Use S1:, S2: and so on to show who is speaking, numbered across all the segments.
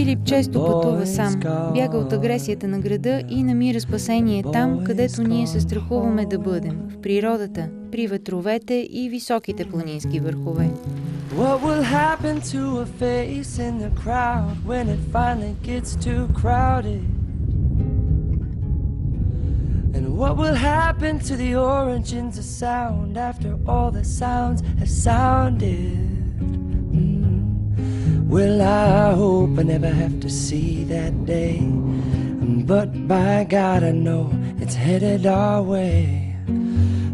S1: Филип често пътува сам, бяга от агресията на града и намира спасение там, където ние се страхуваме да бъдем, в природата, при ветровете и високите планински върхове.
S2: What will happen to a face in the crowd when it finally gets too crowded? And what will happen to the origins of sound after all the sounds have sounded? Well, I hope I never have to see that day, but by God I know it's headed our way.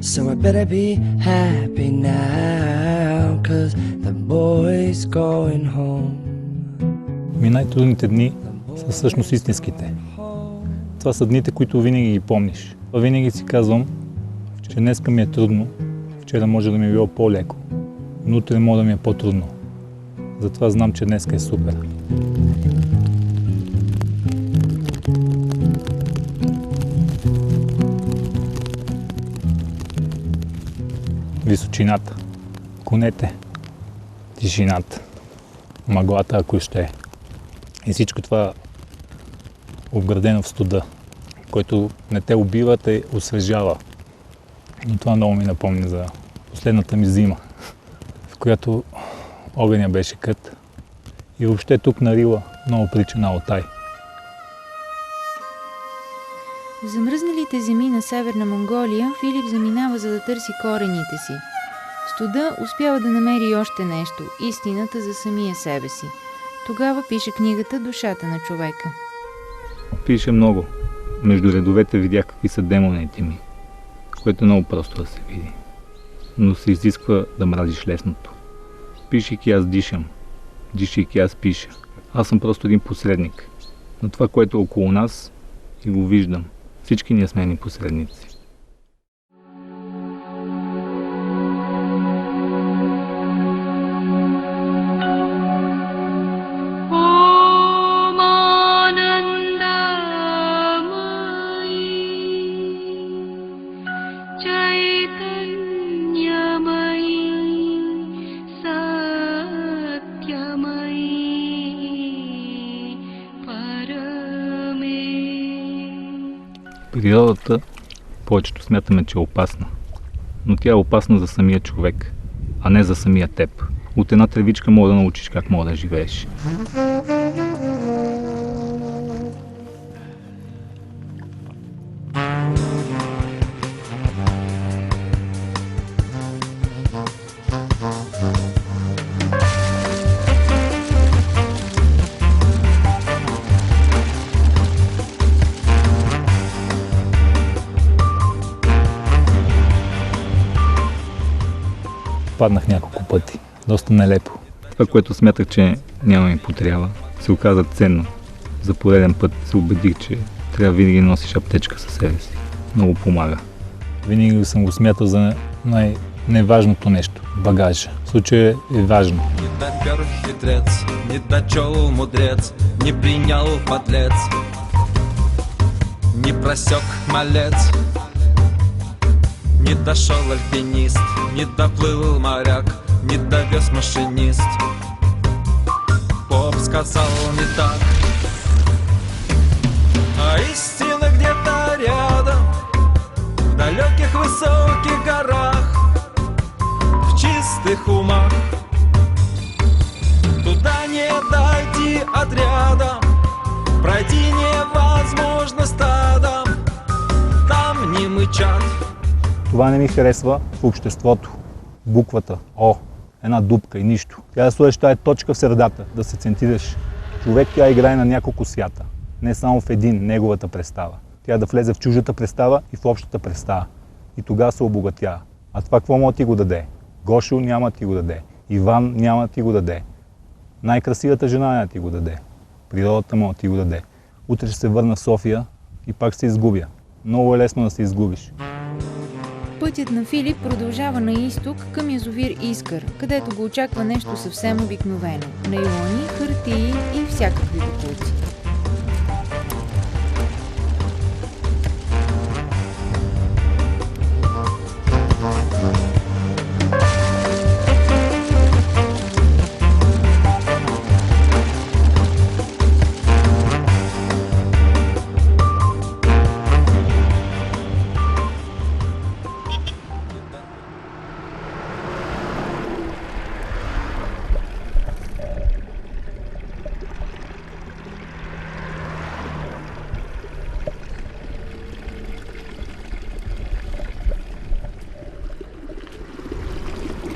S2: So I better be happy now, 'cause the boy's going home.
S3: Най-трудните дни са всъщност истинските. Това са дните, които винаги ги помниш. Винаги си казвам, че днеска ми е трудно, вчера може да ми е било по-леко, но утре може да ми е по-трудно. Затова знам, че днеска е супер. Височината, конете, тишината, мъглата, ако ще е. И всичко това обградено в студа, който не те убива, те освежава. И това много ми напомня за последната ми зима, в която огъня беше кът. И въобще тук на Рила много прилича на Алтай.
S1: В замръзналите земи на Северна Монголия Филип заминава, за да търси корените си. В студа успява да намери още нещо – истината за самия себе си. Тогава пише книгата «Душата на човека».
S3: Пише много. Между редовете видях какви са демоните ми, което е много просто да се види. Но се изисква да мразиш лесното. Пишейки аз дишам, дишайки аз пиша. Аз съм просто един посредник на това, което е около нас и го виждам. Всички ние сме едни посредници. Природата повечето смятаме, че е опасна, но тя е опасна за самия човек, а не за самия теб. От една тревичка мога да научиш как мога да живееш. Паднах няколко пъти. Доста нелепо. Това, което смятах, че няма ми потрябва, се оказа ценно. За пореден път се убедих, че трябва винаги да носиш аптечка със себе си. Много помага. Винаги съм го смятал за най-неважното нещо – багажа. В случая е важно.
S4: Недопер хитрец, недочел мудрец, не принял подлец, не просек малец. Не дошел альпинист, не доплыл моряк, не довез машинист. Поп сказал не так, а истина где-то рядом, в далеких высоких горах, в чистых умах. Туда не дойти отрядом, пройти невозможно стадом, там не мычат.
S3: Това не ми харесва в обществото. Буквата О, една дупка и нищо. Тя да сложиш тая точка в средата, да се центрираш. Човек тя играе на няколко свята, не само в един, неговата представа. Тя да влезе в чуждата представа и в общата представа. И тогава се обогатява. А това какво може ти го даде? Гошо няма ти го даде. Иван няма ти го даде. Най-красивата жена няма ти го даде. Природата може ти го даде. Утре ще се върна в София и пак се изгубя. Много е лесно да се изгубиш.
S1: Пътят на Филип продължава на изток към язовир Искър, където го очаква нещо съвсем обикновено – найлони, хартии и всякакви боклуци.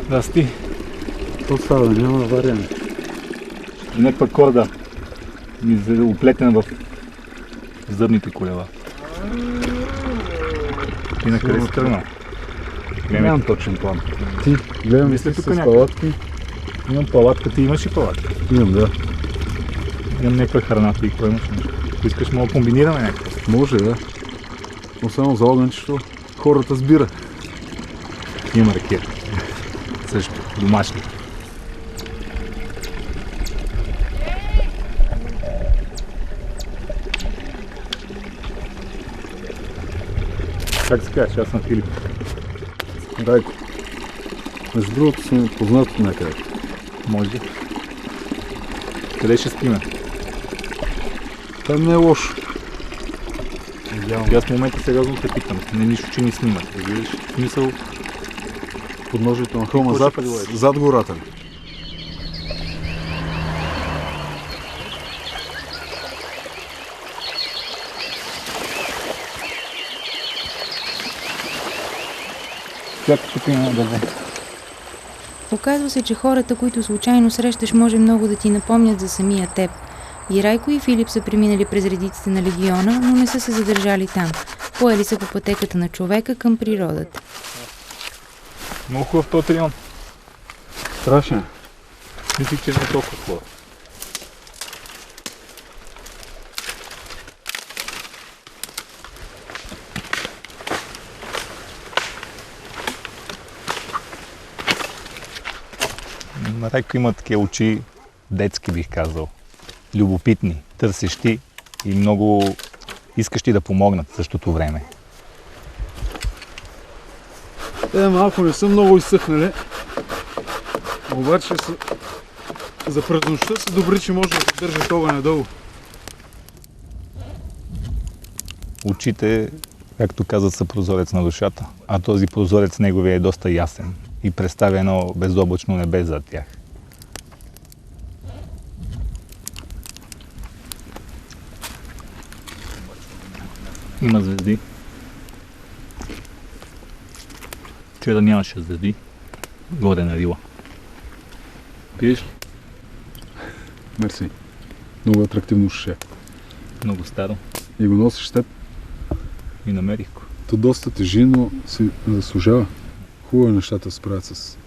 S3: Здрасти.
S5: То става, няма вариант.
S3: Някаква корда ми оплетена в зъбните колела. И на къде си тръгнал?
S5: Нямам точен план. Ти, гледам
S3: Мисля,
S5: си
S3: тук
S5: с
S3: някъде.
S5: палатки.
S3: Имам палатка, ти имаш и палатка.
S5: Имам, да.
S3: Имам някаква храна, ти какво имаш? Ако искаш, мога да комбинираме някакво.
S5: Може, да. Но само за огънчето хората сбира.
S3: Има ракия. Също, домашни. Как се казваш? Аз съм Филип.
S5: Райко. Между другото сме познати от някъде.
S3: Може ли? Къде ще спиме?
S5: Там не е лошо.
S3: И аз в момента сериозно те питам. Не нищо, че ни снимат. Виж, смисъл,
S5: Подножието на хълма
S3: Какво
S5: зад,
S3: ще предлагаш?
S5: зад гората ли?
S3: чакай, тук има дърве.
S1: Оказва се, че хората, които случайно срещаш, може много да ти напомнят за самия теб. И Райко и Филип са преминали през редиците на легиона, но не са се задържали там. Поели са по пътеката на човека към природата.
S3: Много хубав този район.
S5: Страшен.
S3: Мислих, че не е толкова хубав. Райко има такива очи, детски бих казал. Любопитни, търсещи и много искащи да помогнат в същото време.
S5: Те малко не са много изсъхнали. Обаче за през нощта са добри, че може да се държат огъня долу.
S3: Очите, както казват, са прозорец на душата, а този прозорец неговия е доста ясен и представя едно безоблачно небе зад тях. Има звезди. Вчера нямаше звезди. Горе на Рила. Пиеш ли?
S5: Мерси. Много атрактивно шише.
S3: Много старо.
S5: И го носиш с теб.
S3: И намерих го.
S5: То доста тежи, но си заслужава. Хубаво е нещата да се правят с...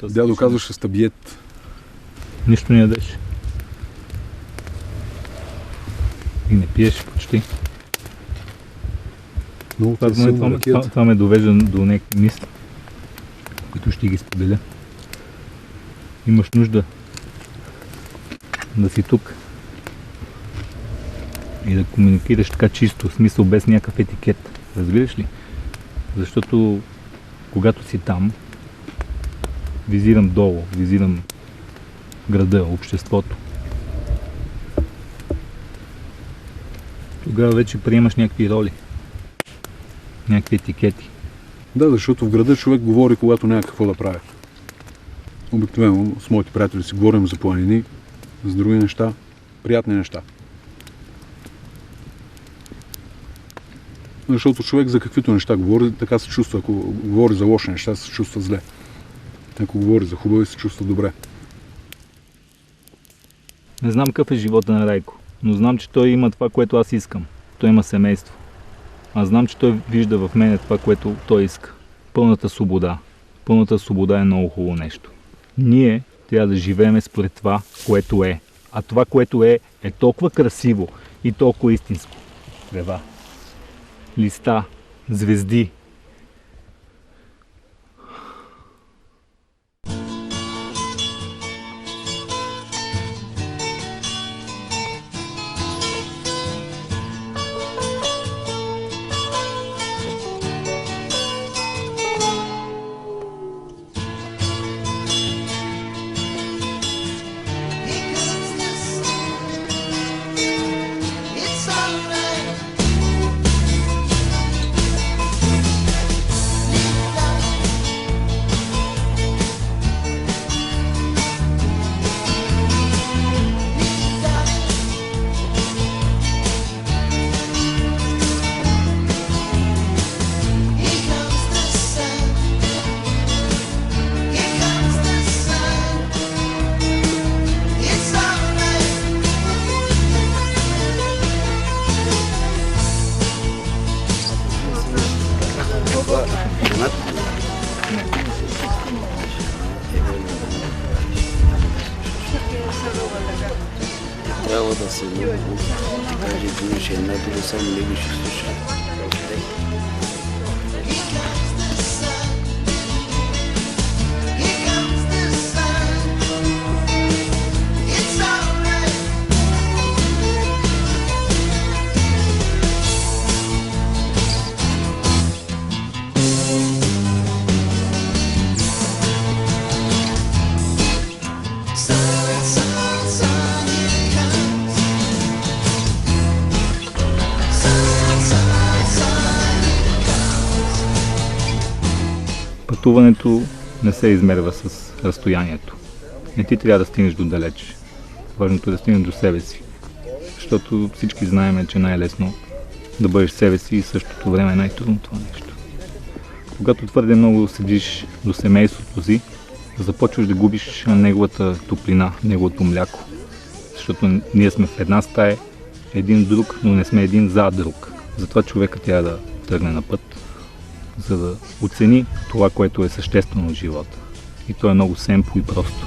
S5: Дядо казваше с табиет.
S3: Нищо не ядеш. И не пиеш почти.
S5: Много ти е силна ракията.
S3: Това ме довежда до някакви мисли, които ще ги споделя. Имаш нужда да си тук и да комуникираш така чисто, в смисъл без някакъв етикет. Разбираш ли? Защото когато си там, визирам долу, визирам града, обществото. Тогава вече приемаш някакви роли, някакви етикети.
S5: Да, защото в града човек говори, когато няма какво да прави. Обикновено с моите приятели си говорим за планини, за други неща, приятни неща. Защото човек за каквито неща говори, така се чувства. Ако говори за лоши неща, се чувства зле. Ако говори за хубави, се чувства добре.
S3: Не знам какъв е живота на Райко, но знам, че той има това, което аз искам. Той има семейство. Аз знам, че той вижда в мене това, което той иска. Пълната свобода. Пълната свобода е много хубаво нещо. Ние трябва да живеем според това, което е. А това, което е толкова красиво и толкова истинско. Трева, листа, звезди.
S6: It's alright. трябва да се много, ще каже един, че една друга само него ще слуша.
S3: Пътуването не се измерва с разстоянието. Не ти трябва да стигнеш до далеч. Важното е да стигнеш до себе си. Защото всички знаем, че най-лесно да бъдеш себе си и в същото време е най-трудно това нещо. Когато твърде много седиш до семейството си, започваш да губиш неговата топлина, неговото мляко. Защото ние сме в една стая, един друг, но не сме един за друг. Затова човека трябва да тръгне на път, за да оцени това, което е съществено в живота. И то е много семпо и просто.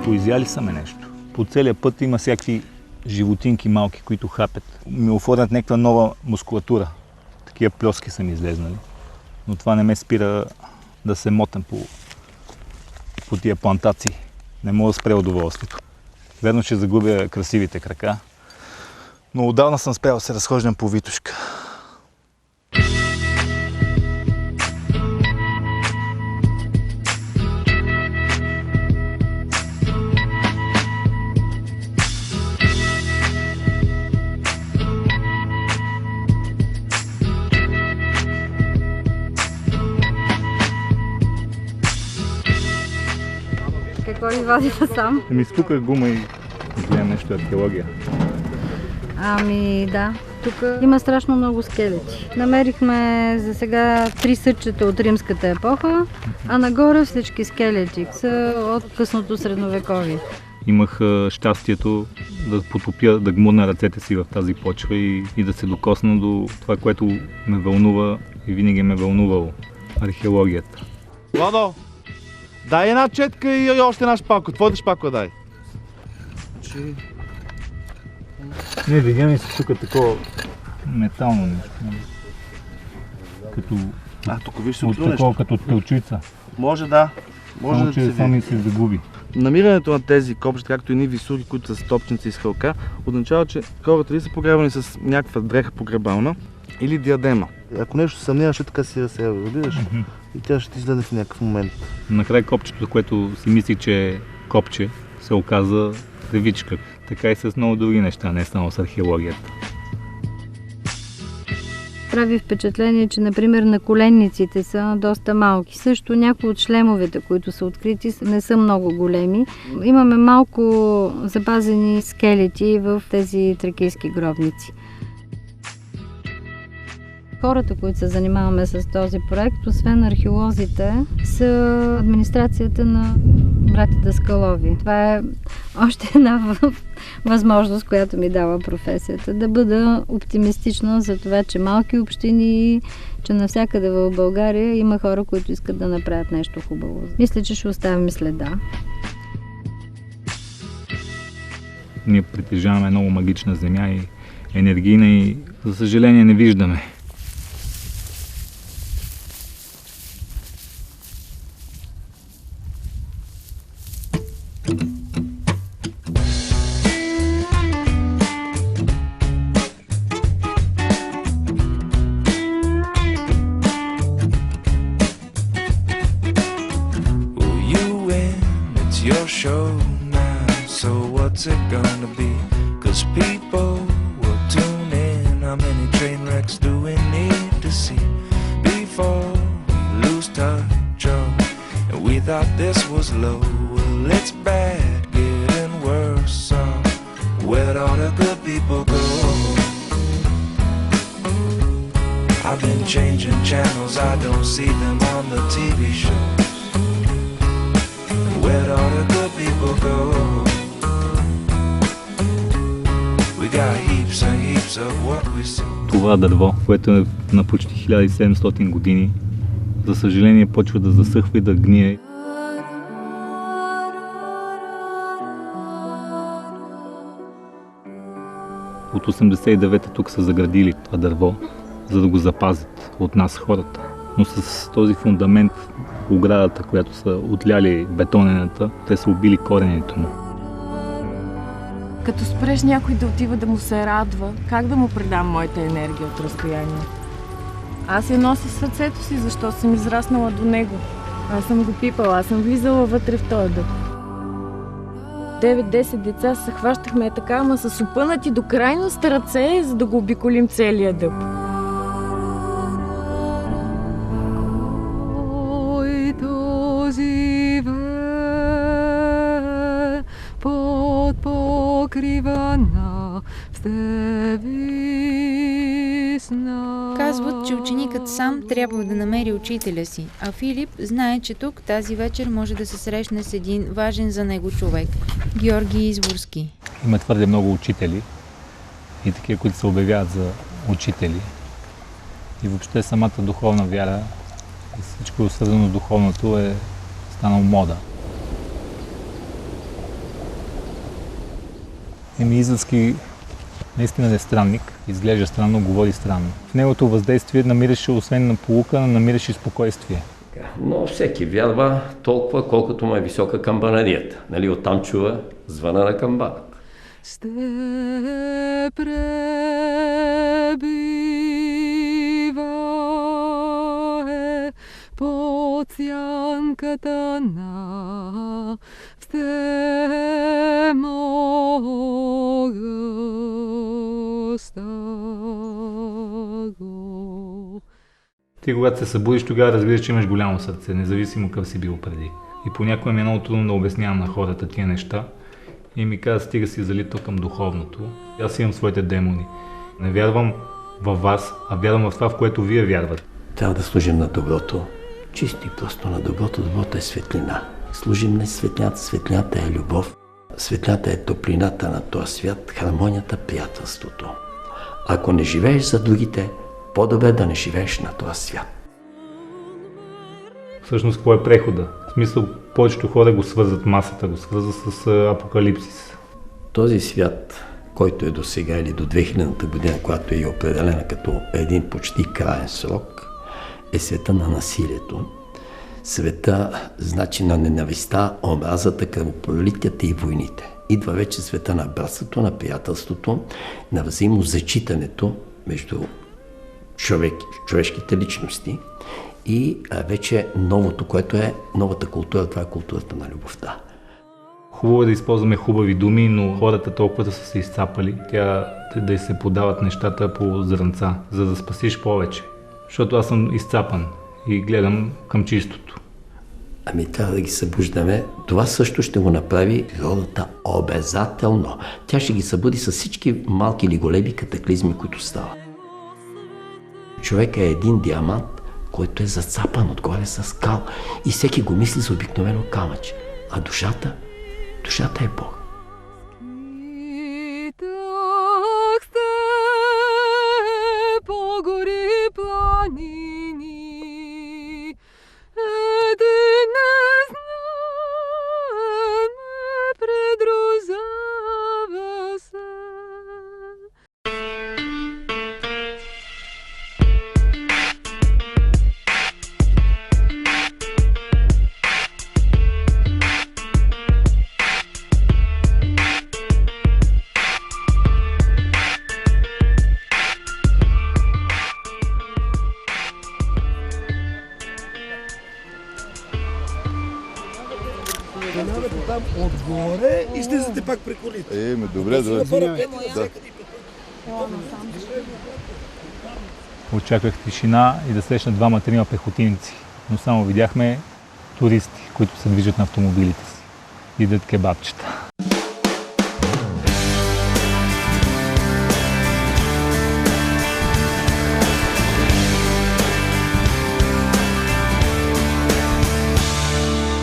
S3: Поизяли са ме нещо. По целия път има всякакви животинки малки, които хапят. Ми оформят някаква нова мускулатура. Такива плёски са ми излезнали. Но това не ме спира да се мотам по тия плантации. Не мога да спре удоволствието. Верно, ще загубя красивите крака. Но отдавна съм спрял да се разхождам по Витошка.
S7: Какво ли води насам?
S3: Ми спуках гума и гледам нещо археология.
S7: Ами да, тук има страшно много скелети. Намерихме за сега 3 съдчета от римската епоха, а нагоре всички скелети са от късното средновековие.
S3: Имах щастието да потопя, да гмурна ръцете си в тази почва и да се докосна до това, което ме вълнува и винаги ме вълнувало – археологията.
S8: Владо, дай една четка и още една шпако. Твоята шпако дай.
S3: Не, видя ми се тук такова метално нещо. Като...
S8: тук виж се
S3: от такова, като от пелчица.
S8: Може да. Може
S3: само,
S8: да се
S3: сами се загуби.
S8: Намирането на тези копчета, както и ни висури, които са стопчници с хълка, означава, че хората ли са погребани с някаква дреха погребална или диадема. Ако нещо съмняваш, така си разсеява, разбираш? И тя ще ти излезе в някакъв момент.
S3: Накрая копчето, което си мисли, че е копче, се оказа тревичка. Така и с много други неща, не само с археологията.
S7: Прави впечатление, че например наколенниците са доста малки. Също някои от шлемовете, които са открити, не са много големи. Имаме малко запазени скелети в тези тракийски гробници. Хората, които се занимаваме с този проект, освен археолозите, са администрацията на братя Даскалови. Това е още една възможност, която ми дава професията. Да бъда оптимистична за това, че малки общини, че навсякъде в България има хора, които искат да направят нещо хубаво. Мисля, че ще оставим следа.
S3: Ние притежаваме много магична земя и енергийна и, за съжаление, не виждаме.
S9: Your show now, so what's it gonna be? 'Cause people will tune in. How many train wrecks do we need to see before we lose touch? Oh, and we thought this was low. Well, it's bad, getting worse. So where'd all the good people go? I've been changing channels, I don't see them on the TV shows. Where'd all the good people go? got heaps and heaps of what we see.
S3: Това дърво, което е на почти 1700 години, за съжаление почва да засъхва и да гние. От 89-та тук са заградили това дърво, за да го запазят от нас хората. Но с този фундамент, оградата, която са отляли бетонената, те са убили коренето му.
S10: Като спреш някой да отива да му се радва, как да му предам моята енергия от разстояние? Аз я нося в сърцето си, защото съм израснала до него. Аз съм го пипала, аз съм влизала вътре в този дъб. 9-10 деца се хващахме така, ама с опънати до крайност ръце, за да го обиколим целия дъб.
S1: Казват, че ученикът сам трябва да намери учителя си, а Филип знае, че тук тази вечер може да се срещне с един важен за него човек – Георги Изворски.
S3: Има твърде много учители и такива, които се обявяват за учители. И въобще самата духовна вяра и всичко свързано с духовното е станало мода. Изворски наистина е странник, изглежда странно, говори странно. В неговото въздействие намираше, освен на поука, намираше спокойствие.
S11: Но всеки вярва толкова, колкото му е висока камбанарията. Нали, оттам чува звъна на камбаната.
S12: Ще пребива под сянката на
S3: Ти, когато се събудиш, тогава разбираш, че имаш голямо сърце, независимо къв си бил преди. И понякога ми е много трудно да обяснявам на хората тия неща и ми каза, стига си залитал към духовното. Аз имам своите демони. Не вярвам във вас, а вярвам в това, в което вие вярвате.
S11: Трябва да служим на доброто. Чисто и просто на доброто. Доброто е светлина. Служим на светлината. Светлината е любов. Светлината е топлината на този свят, хармонията, приятелството. Ако не живееш за другите, по-добре да не живееш на този свят.
S3: Всъщност, какво е прехода? В смисъл, повечето хора го свързват, масата го свързва с апокалипсис.
S11: Този свят, който е до сега или до 2000-та година, която е определена като един почти краен срок, е света на насилието. Света, значи на ненавистта, омразата, кръвопролитията и войните. Идва вече света на братството, на приятелството, на взаимозачитането между човешките личности и вече новото, което е новата култура, това е културата на любовта.
S3: Хубаво е да използваме хубави думи, но хората толкова да са се изцапали, да й се подават нещата по зрънца, за да спасиш повече. Защото аз съм изцапан и гледам към чистото.
S11: Ами трябва да ги събуждаме. Това също ще го направи природата обязателно. Тя ще ги събуди с всички малки или големи катаклизми, които стават. Човек е един диамант, който е зацапан отгоре с скал и всеки го мисли за обикновено камъче. А душата е Бог.
S13: Там отгоре и слизате пак при колите.
S5: Добре, да.
S3: Очаквах тишина и да срещна 2-3 пехотинци, но само видяхме туристи, които се движат на автомобилите си. Идат кебабчета.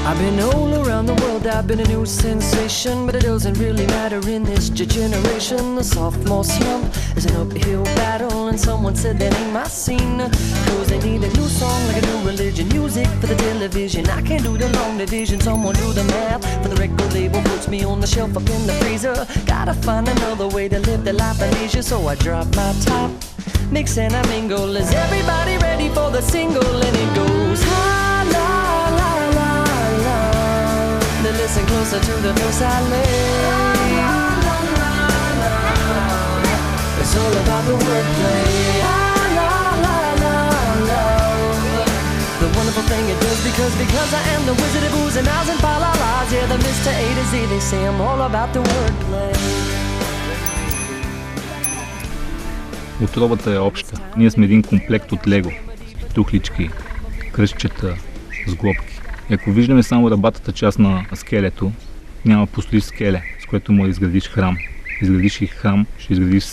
S14: I've been all around the world,
S2: I've been a new sensation, but it doesn't really matter in this generation. The sophomore slump is an uphill battle, and someone said that ain't my scene. Cause they need a new song like a new religion, music for the television. I can't do the long division, someone do the math. For the record label puts me on the shelf up in the freezer. Gotta find another way to live the life of leisure, so I drop my top, mix and I mingle. Is everybody ready for the single? And it goes ha la la la la. Now listen closer to the notes I lay. It's all about the wordplay. La la la la la. The wonderful thing it does because I am the wizard of oohs and ahs and fa la la's. Yeah, the Mr. A to Z, they say I'm all about the wordplay.
S3: Отробата е обща. Ние сме един комплект от лего. Тухлички, кръстчета, сглобки. И ако виждаме само ръбатата част на скелето, няма построиш скеле, с което може да изградиш храм. Изградиш и храм, ще изградиш